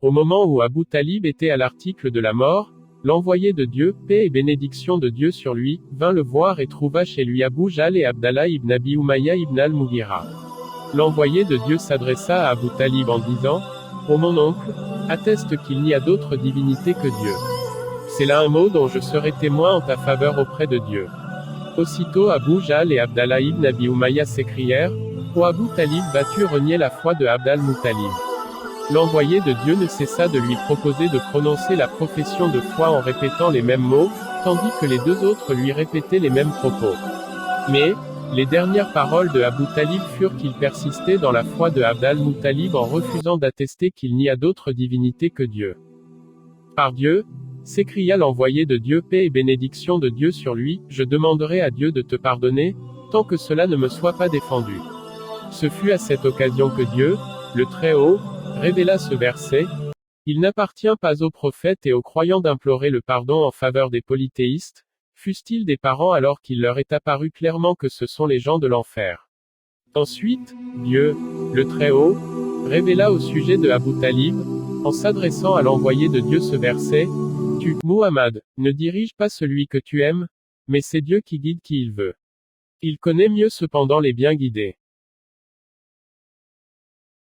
Au moment où Abu Talib était à l'article de la mort, l'envoyé de Dieu, paix et bénédiction de Dieu sur lui, vint le voir et trouva chez lui Abu Jahl et Abdallah ibn Abi Umayya ibn al-Mughira. L'envoyé de Dieu s'adressa à Abu Talib en disant, « Ô mon oncle, atteste qu'il n'y a d'autre divinité que Dieu. C'est là un mot dont je serai témoin en ta faveur auprès de Dieu. » Aussitôt Abu Jahl et Abdallah ibn Abi Umayya s'écrièrent, « Ô Abu Talib, vas-tu renier la foi de Abd al-Muttalib ?» L'envoyé de Dieu ne cessa de lui proposer de prononcer la profession de foi en répétant les mêmes mots, tandis que les deux autres lui répétaient les mêmes propos. Mais, les dernières paroles de Abu Talib furent qu'il persistait dans la foi de Abd al-Muttalib en refusant d'attester qu'il n'y a d'autre divinité que Dieu. Par Dieu, s'écria l'envoyé de Dieu, paix et bénédiction de Dieu sur lui, je demanderai à Dieu de te pardonner, tant que cela ne me soit pas défendu. Ce fut à cette occasion que Dieu, le Très-Haut, révéla ce verset. Il n'appartient pas aux prophètes et aux croyants d'implorer le pardon en faveur des polythéistes, fussent-ils des parents alors qu'il leur est apparu clairement que ce sont les gens de l'enfer. Ensuite, Dieu, le Très-Haut, révéla au sujet de Abu Talib, en s'adressant à l'envoyé de Dieu ce verset, « Tu, Muhammad, ne dirige pas celui que tu aimes, mais c'est Dieu qui guide qui il veut. Il connaît mieux cependant les bien guidés. »